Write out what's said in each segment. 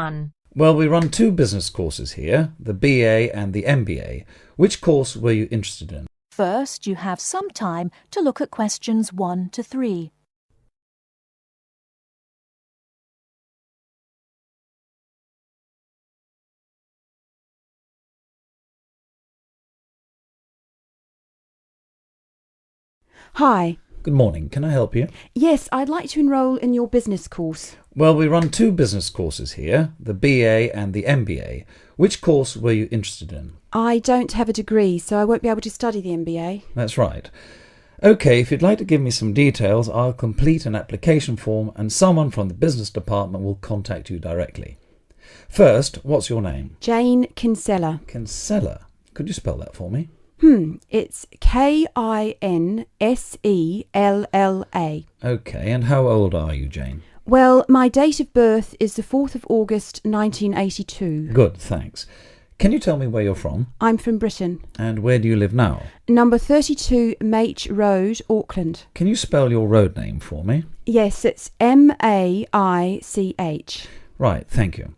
run? Well, we run two business courses here, the BA and the MBA. Which course were you interested in? First, you have some time to look at questions 1 to 3. Hi. Good morning. Can I help you? Yes, I'd like to enrol in your business course. Well, we run two business courses here, the BA and the MBA. Which course were you interested in? I don't have a degree, so I won't be able to study the MBA. That's right. OK, if you'd like to give me some details, I'll complete an application form and someone from the business department will contact you directly. First, what's your name? Jane Kinsella. Kinsella. Could you spell that for me? It's Kinsella. OK, and how old are you, Jane? Well, my date of birth is the 4th of August 1982. Good, thanks. Can you tell me where you're from? I'm from Britain. And where do you live now? Number 32 Maich Road, Auckland. Can you spell your road name for me? Yes, it's Maich. Right, thank you.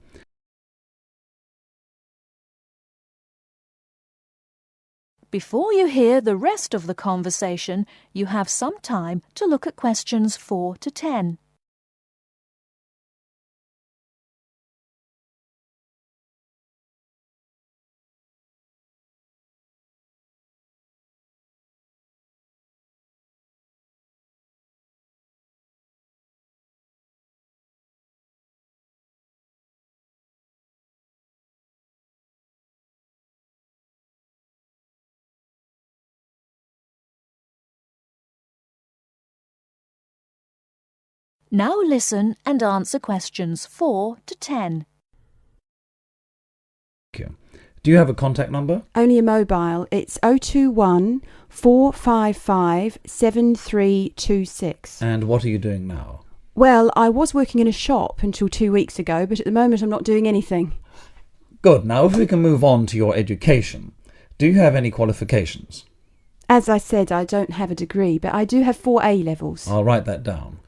Before you hear the rest of the conversation, you have some time to look at questions 4 to 10. Now listen and answer questions 4 to 10. Thank you. Do you have a contact number? Only a mobile. It's 021 455 7326. And what are you doing now? Well, I was working in a shop until 2 weeks ago, but at the moment I'm not doing anything. Good. Now, if we can move on to your education. Do you have any qualifications? As I said, I don't have a degree, but I do have 4 A levels. I'll write that down.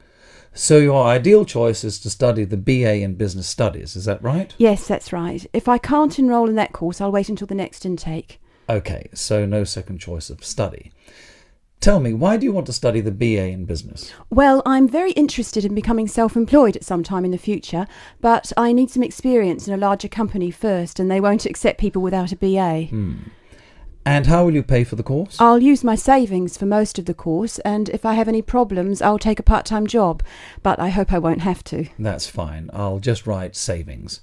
So your ideal choice is to study the BA in Business Studies, is that right? Yes, that's right. If I can't enrol in that course, I'll wait until the next intake. OK, so no second choice of study. Tell me, why do you want to study the BA in Business? Well, I'm very interested in becoming self-employed at some time in the future, but I need some experience in a larger company first, and they won't accept people without a BA. And how will you pay for the course? I'll use my savings for most of the course, and if I have any problems, I'll take a part-time job. But I hope I won't have to. That's fine. I'll just write savings.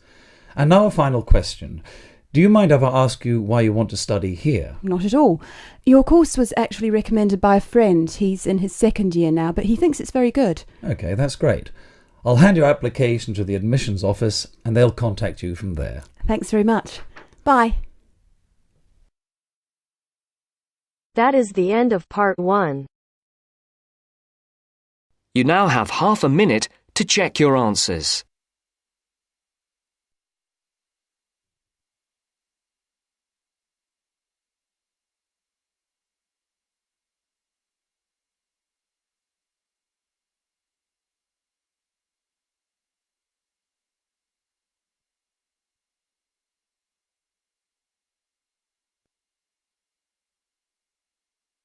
And now a final question. Do you mind if I ask you why you want to study here? Not at all. Your course was actually recommended by a friend. He's in his 2nd year now, but he thinks it's very good. OK, that's great. I'll hand your application to the admissions office and they'll contact you from there. Thanks very much. Bye. That is the end of part 1. You now have half a minute to check your answers.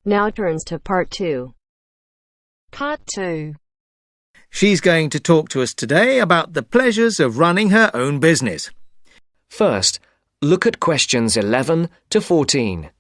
Now turns to part 2. Part 2. She's going to talk to us today about the pleasures of running her own business. First, look at questions 11 to 14.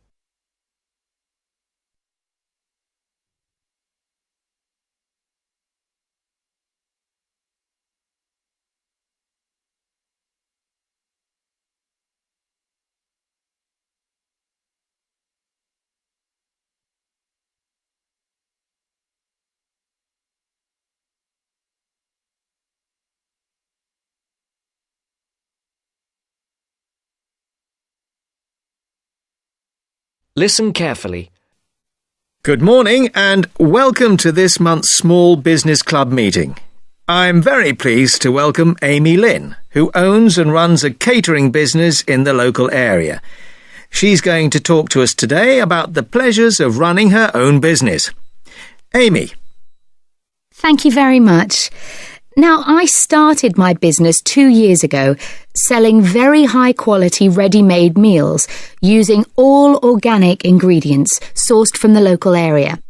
Listen carefully. Good morning and welcome to this month's Small Business Club meeting. I'm very pleased to welcome Amy Lynn, who owns and runs a catering business in the local area. She's going to talk to us today about the pleasures of running her own business. Amy. Thank you very much. Now, I started my business 2 years ago, selling very high-quality ready-made meals using all organic ingredients sourced from the local area.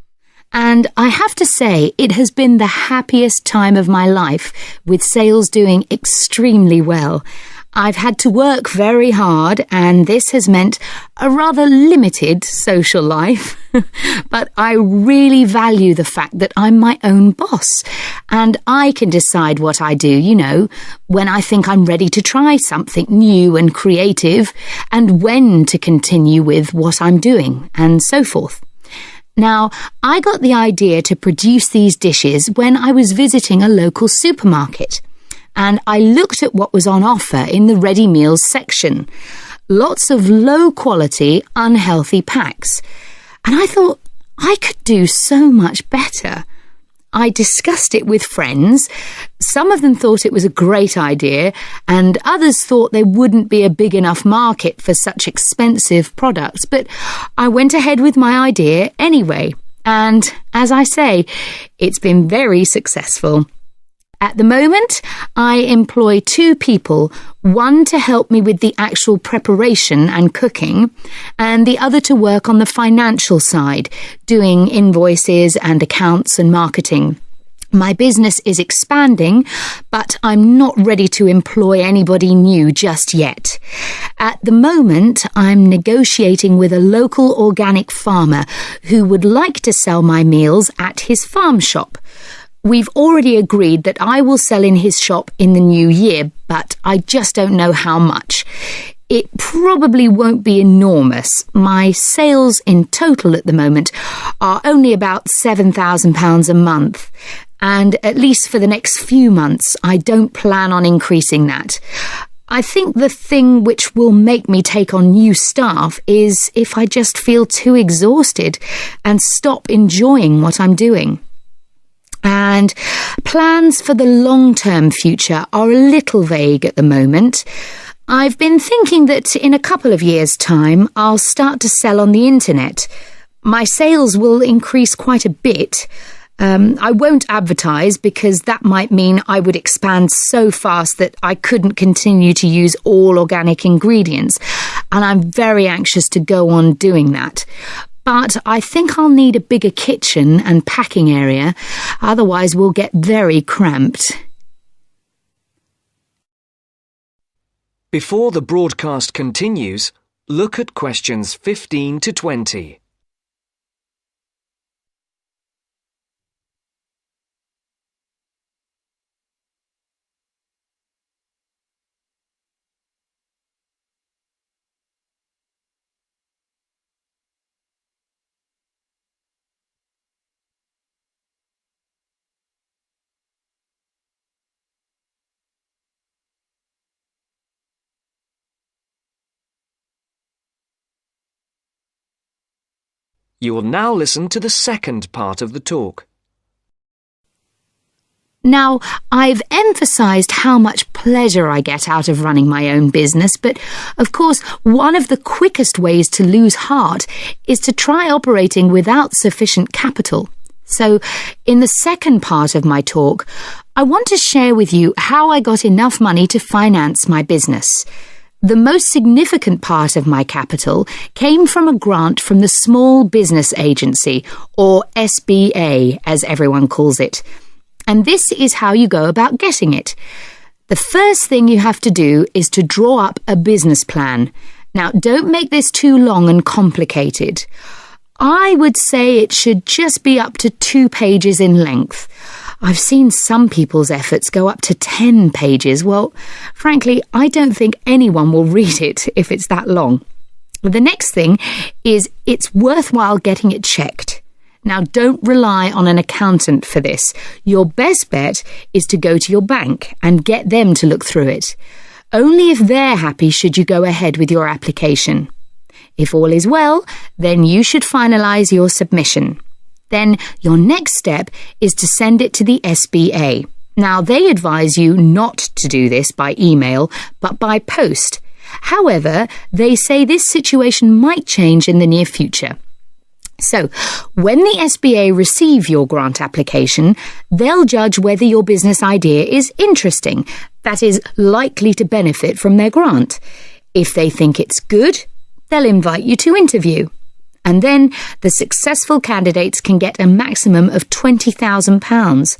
And I have to say, it has been the happiest time of my life, with sales doing extremely well. I've had to work very hard, and this has meant a rather limited social life. But I really value the fact that I'm my own boss, and I can decide what I do, when I think I'm ready to try something new and creative, and when to continue with what I'm doing, and so forth. Now, I got the idea to produce these dishes when I was visiting a local supermarket, and I looked at what was on offer in the ready meals section. Lots of low-quality, unhealthy packs. And I thought, I could do so much better. I discussed it with friends. Some of them thought it was a great idea, and others thought there wouldn't be a big enough market for such expensive products. But I went ahead with my idea anyway. And as I say, it's been very successful. At the moment, I employ 2 people, one to help me with the actual preparation and cooking, and the other to work on the financial side, doing invoices and accounts and marketing. My business is expanding, but I'm not ready to employ anybody new just yet. At the moment, I'm negotiating with a local organic farmer who would like to sell my meals at his farm shop. We've already agreed that I will sell in his shop in the new year, but I just don't know how much. It probably won't be enormous. My sales in total at the moment are only about £7,000 a month, and at least for the next few months, I don't plan on increasing that. I think the thing which will make me take on new staff is if I just feel too exhausted and stop enjoying what I'm doing. And plans for the long-term future are a little vague at the moment. I've been thinking that in a couple of years' time, I'll start to sell on the internet. My sales will increase quite a bit. I won't advertise because that might mean I would expand so fast that I couldn't continue to use all organic ingredients, and I'm very anxious to go on doing that. But I think I'll need a bigger kitchen and packing area, otherwise we'll get very cramped. Before the broadcast continues, look at questions 15 to 20. You will now listen to the second part of the talk. Now, I've emphasised how much pleasure I get out of running my own business, but of course, one of the quickest ways to lose heart is to try operating without sufficient capital. So, in the second part of my talk, I want to share with you how I got enough money to finance my business. The most significant part of my capital came from a grant from the Small Business Agency, or SBA, as everyone calls it. And this is how you go about getting it. The first thing you have to do is to draw up a business plan. Now, don't make this too long and complicated. I would say it should just be up to 2 pages in length. I've seen some people's efforts go up to 10 pages. Well, frankly, I don't think anyone will read it if it's that long. The next thing is it's worthwhile getting it checked. Now, don't rely on an accountant for this. Your best bet is to go to your bank and get them to look through it. Only if they're happy should you go ahead with your application. If all is well, then you should finalise your submission. Then your next step is to send it to the SBA. Now, they advise you not to do this by email, but by post. However, they say this situation might change in the near future. So, when the SBA receive your grant application, they'll judge whether your business idea is interesting, that is, likely to benefit from their grant. If they think it's good, they'll invite you to interview. And then the successful candidates can get a maximum of £20,000.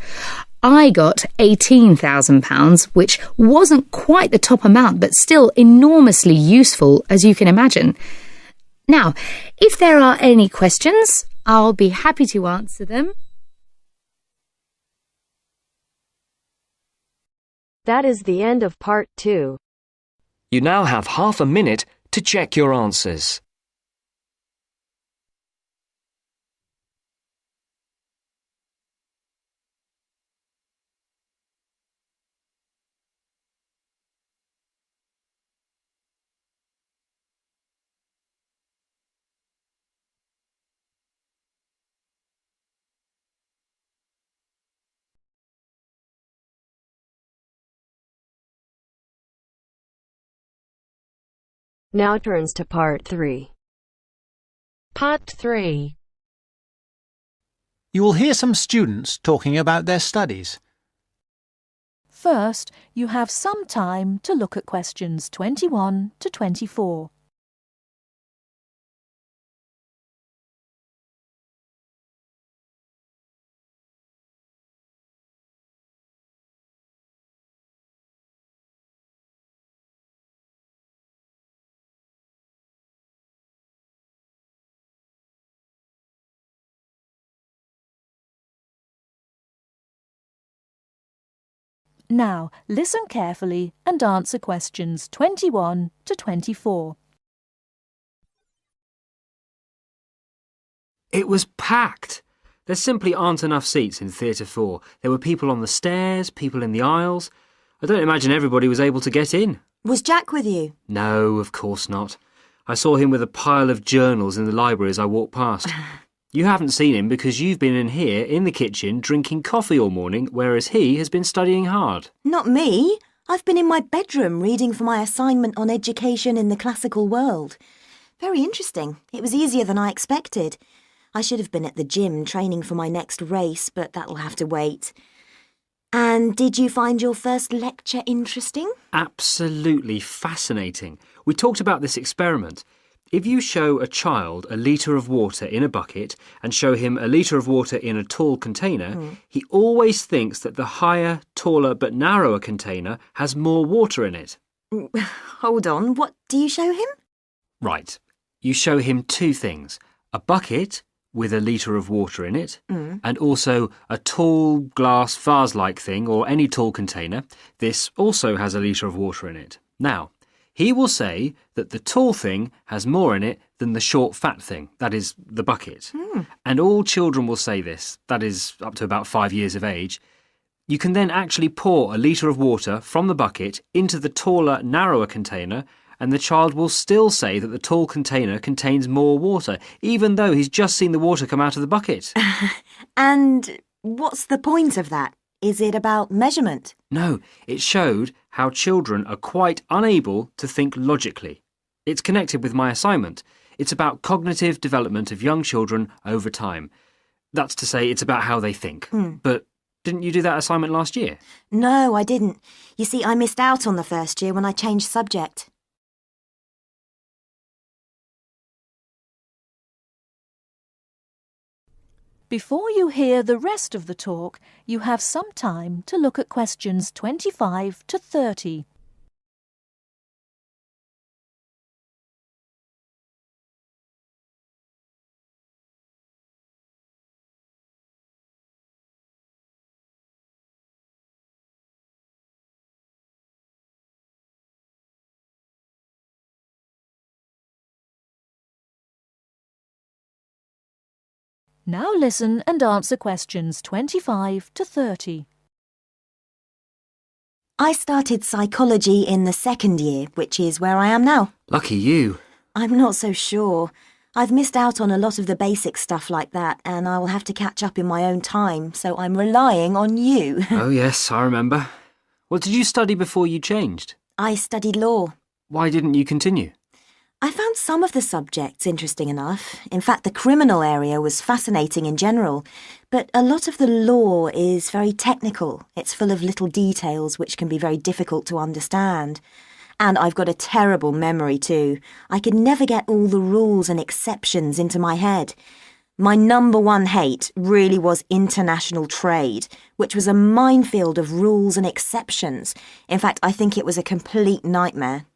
I got £18,000, which wasn't quite the top amount, but still enormously useful, as you can imagine. Now, if there are any questions, I'll be happy to answer them. That is the end of part 2. You now have half a minute to check your answers. Now turns to part 3. Part 3. You will hear some students talking about their studies. First, you have some time to look at questions 21 to 24. Now, listen carefully and answer questions 21 to 24. It was packed. There simply aren't enough seats in Theatre 4. There were people on the stairs, people in the aisles. I don't imagine everybody was able to get in. Was Jack with you? No, of course not. I saw him with a pile of journals in the library as I walked past. You haven't seen him because you've been in here in the kitchen drinking coffee all morning, whereas he has been studying hard. Not me. I've been in my bedroom reading for my assignment on education in the classical world. Very interesting. It was easier than I expected. I should have been at the gym training for my next race, but that'll have to wait. And did you find your first lecture interesting? Absolutely fascinating. We talked about this experiment. If you show a child a litre of water in a bucket and show him a litre of water in a tall container, he always thinks that the higher, taller but narrower container has more water in it. Hold on, what do you show him? Right. You show him two things. A bucket with a litre of water in it, and also a tall glass vase-like thing or any tall container. This also has a litre of water in it. Now, he will say that the tall thing has more in it than the short fat thing, that is, the bucket. And all children will say this, that is, up to about 5 years of age. You can then actually pour a litre of water from the bucket into the taller, narrower container, and the child will still say that the tall container contains more water, even though he's just seen the water come out of the bucket. And what's the point of that? Is it about measurement? No, it showed how children are quite unable to think logically. It's connected with my assignment. It's about cognitive development of young children over time. That's to say, it's about how they think. But didn't you do that assignment last year? No, I didn't. You see, I missed out on the first year when I changed subject. Before you hear the rest of the talk, you have some time to look at questions 25 to 30. Now listen and answer questions 25 to 30. I started psychology in the second year, which is where I am now. Lucky you. I'm not so sure. I've missed out on a lot of the basic stuff like that, and I will have to catch up in my own time, so I'm relying on you. Oh yes, I remember. What did you study before you changed? I studied law. Why didn't you continue? I found some of the subjects interesting enough. In fact, the criminal area was fascinating in general, but a lot of the law is very technical. It's full of little details which can be very difficult to understand. And I've got a terrible memory too. I could never get all the rules and exceptions into my head. My number one hate really was international trade, which was a minefield of rules and exceptions. In fact, I think it was a complete nightmare.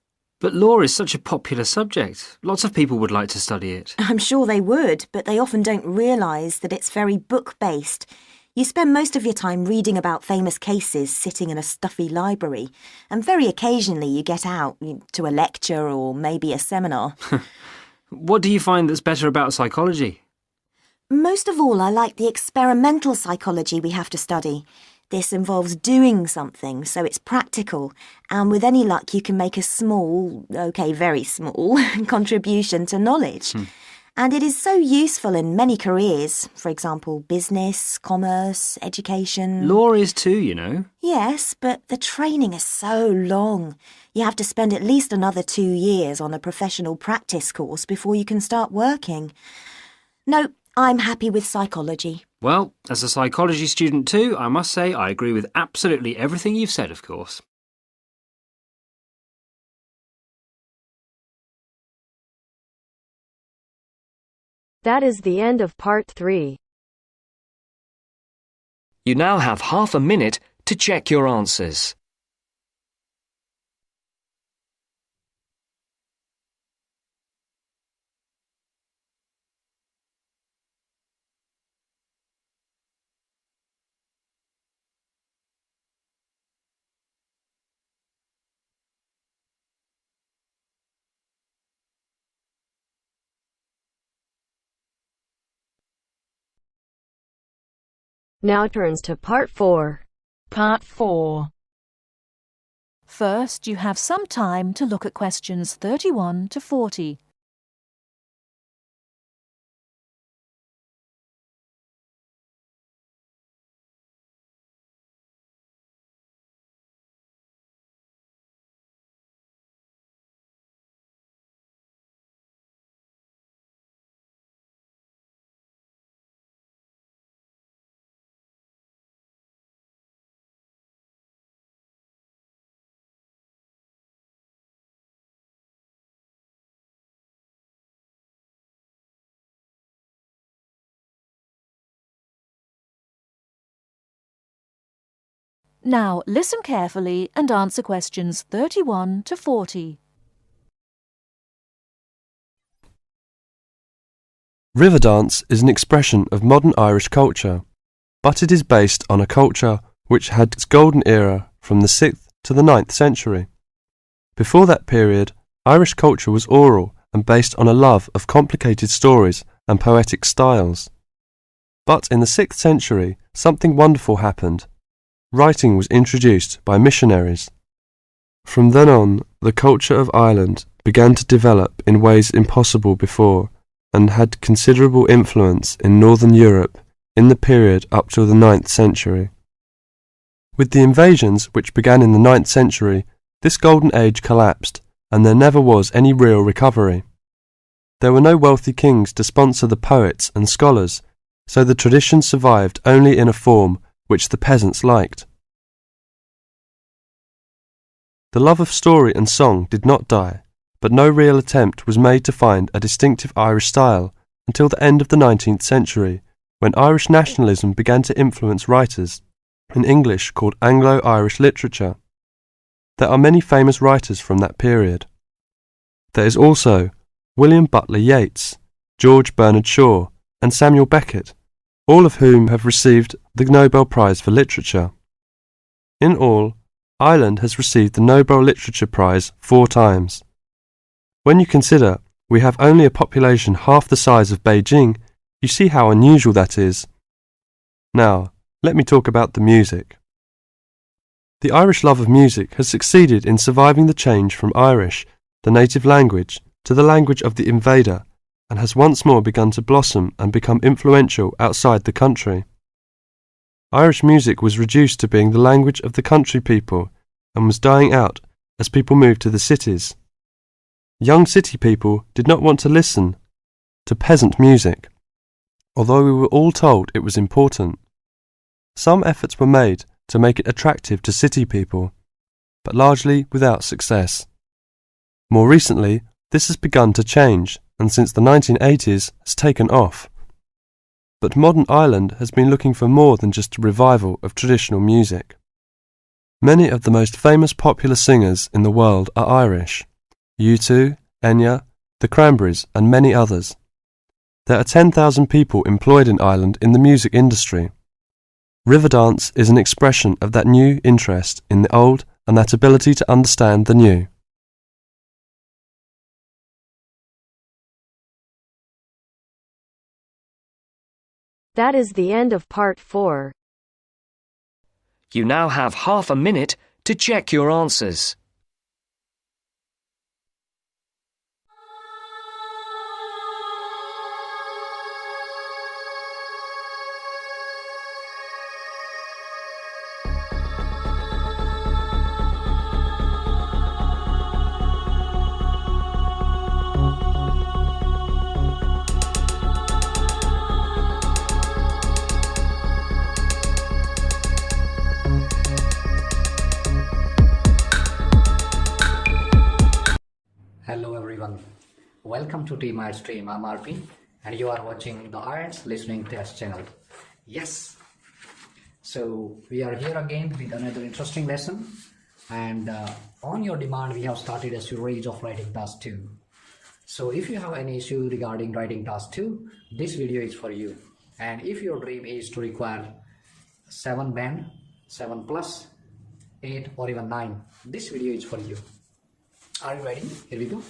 But law is such a popular subject. Lots of people would like to study it. I'm sure they would, but they often don't realise that it's very book-based. You spend most of your time reading about famous cases sitting in a stuffy library, and very occasionally you get out to a lecture or maybe a seminar. What do you find that's better about psychology? Most of all, I like the experimental psychology we have to study. This involves doing something, so it's practical, and with any luck you can make a small, very small, contribution to knowledge. And it is so useful in many careers, for example, business, commerce, education. Law is too, you know. Yes, but the training is so long. You have to spend at least another 2 years on a professional practice course before you can start working. No, I'm happy with psychology. Well, as a psychology student too, I must say I agree with absolutely everything you've said, of course. That is the end of part 3. You now have half a minute to check your answers. Now turns to part 4. Part 4. First, you have some time to look at questions 31 to 40. Now listen carefully and answer questions 31 to 40. River dance is an expression of modern Irish culture, but it is based on a culture which had its golden era from the 6th to the 9th century. Before that period, Irish culture was oral and based on a love of complicated stories and poetic styles. But in the 6th century, something wonderful happened. Writing was introduced by missionaries. From then on, the culture of Ireland began to develop in ways impossible before and had considerable influence in Northern Europe in the period up to the 9th century. With the invasions which began in the 9th century, this golden age collapsed and there never was any real recovery. There were no wealthy kings to sponsor the poets and scholars, so the tradition survived only in a form which the peasants liked. The love of story and song did not die, but no real attempt was made to find a distinctive Irish style until the end of the 19th century, when Irish nationalism began to influence writers, in English called Anglo-Irish literature. There are many famous writers from that period. There is also William Butler Yeats, George Bernard Shaw, and Samuel Beckett, all of whom have received the Nobel Prize for Literature. In all, Ireland has received the Nobel Literature Prize 4 times. When you consider we have only a population half the size of Beijing, you see how unusual that is. Now, let me talk about the music. The Irish love of music has succeeded in surviving the change from Irish, the native language, to the language of the invader, and has once more begun to blossom and become influential outside the country. Irish music was reduced to being the language of the country people and was dying out as people moved to the cities. Young city people did not want to listen to peasant music, although we were all told it was important. Some efforts were made to make it attractive to city people, but largely without success. More recently, this has begun to change, and since the 1980s has taken off. But modern Ireland has been looking for more than just a revival of traditional music. Many of the most famous popular singers in the world are Irish: U2, Enya, the Cranberries and many others. There are 10,000 people employed in Ireland in the music industry. Riverdance is an expression of that new interest in the old and that ability to understand the new. That is the end of part 4. You now have half a minute to check your answers. Hello everyone, welcome to Team Ielts Stream. I'm RP and you are watching the Ielts Listening Test channel. Yes, so we are here again with another interesting lesson, and on your demand we have started a series of writing task 2. So if you have any issue regarding writing task 2, this video is for you. And if your dream is to require 7 band, 7 plus, 8 or even 9, this video is for you. Are you ready? Here we go.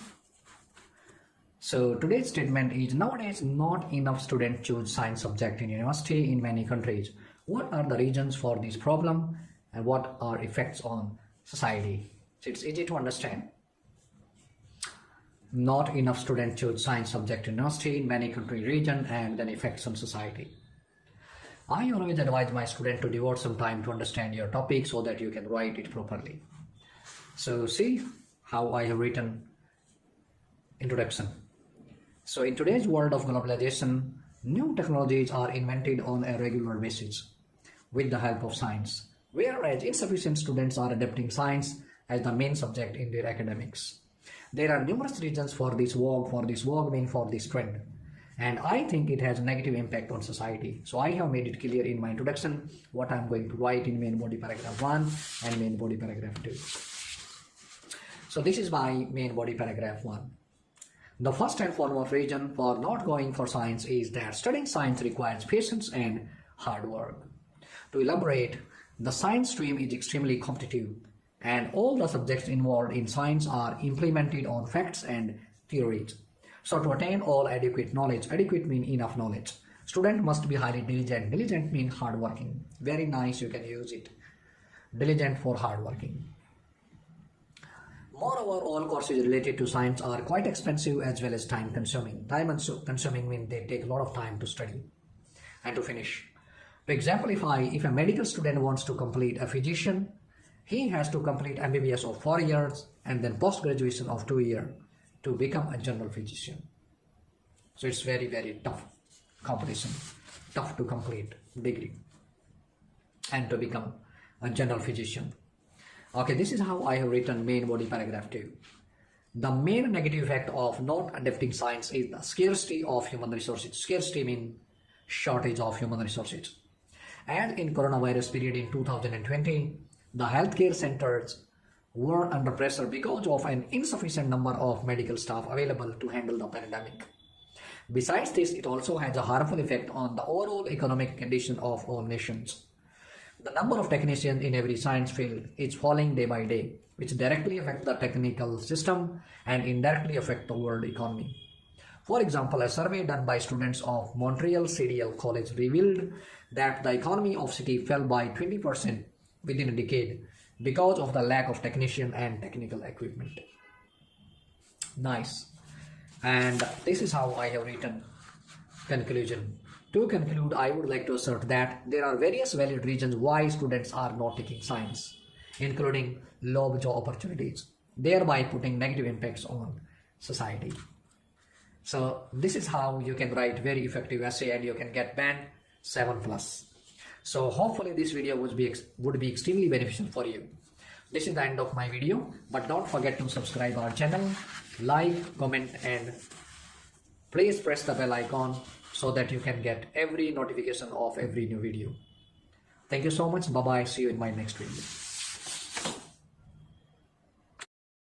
So today's statement is: nowadays not enough students choose science subject in university in many countries. What are the reasons for this problem and what are effects on society? So it's easy to understand. Not enough students choose science subject in university in many country region and then effects on society. I always advise my students to devote some time to understand your topic so that you can write it properly. So see how I have written introduction. So in today's world of globalization, new technologies are invented on a regular basis with the help of science, whereas insufficient students are adopting science as the main subject in their academics. There are numerous reasons for this trend, and I think it has a negative impact on society. So I have made it clear in my introduction what I am going to write in main body paragraph 1 and main body paragraph 2. So this is my main body paragraph 1. The first and foremost reason for not going for science is that studying science requires patience and hard work. To elaborate, the science stream is extremely competitive and all the subjects involved in science are implemented on facts and theories. So to attain all adequate knowledge, adequate means enough knowledge, student must be highly diligent. Diligent means hardworking. Very nice, you can use it. Diligent for hardworking. Moreover, all courses related to science are quite expensive as well as time consuming. Time consuming means they take a lot of time to study and to finish. For example, if a medical student wants to complete a physician, he has to complete MBBS of 4 years and then post-graduation of 2 years to become a general physician. So it's very, very tough competition, tough to complete degree and to become a general physician. Okay, this is how I have written main body paragraph 2. The main negative effect of not adopting science is the scarcity of human resources. Scarcity means shortage of human resources. And in coronavirus period in 2020, the healthcare centers were under pressure because of an insufficient number of medical staff available to handle the pandemic. Besides this, it also has a harmful effect on the overall economic condition of all nations. The number of technicians in every science field is falling day by day, which directly affect the technical system and indirectly affect the world economy. For example, a survey done by students of Montreal CDL College revealed that the economy of city fell by 20% within a decade because of the lack of technician and technical equipment. Nice. And this is how I have written conclusion. To conclude, I would like to assert that there are various valid reasons why students are not taking science, including low job opportunities, thereby putting negative impacts on society. So this is how you can write very effective essay and you can get band 7+. So hopefully this video would be extremely beneficial for you. This is the end of my video, but don't forget to subscribe our channel, like, comment, and please press the bell icon so that you can get every notification of every new video. Thank you so much. Bye bye. See you in my next video.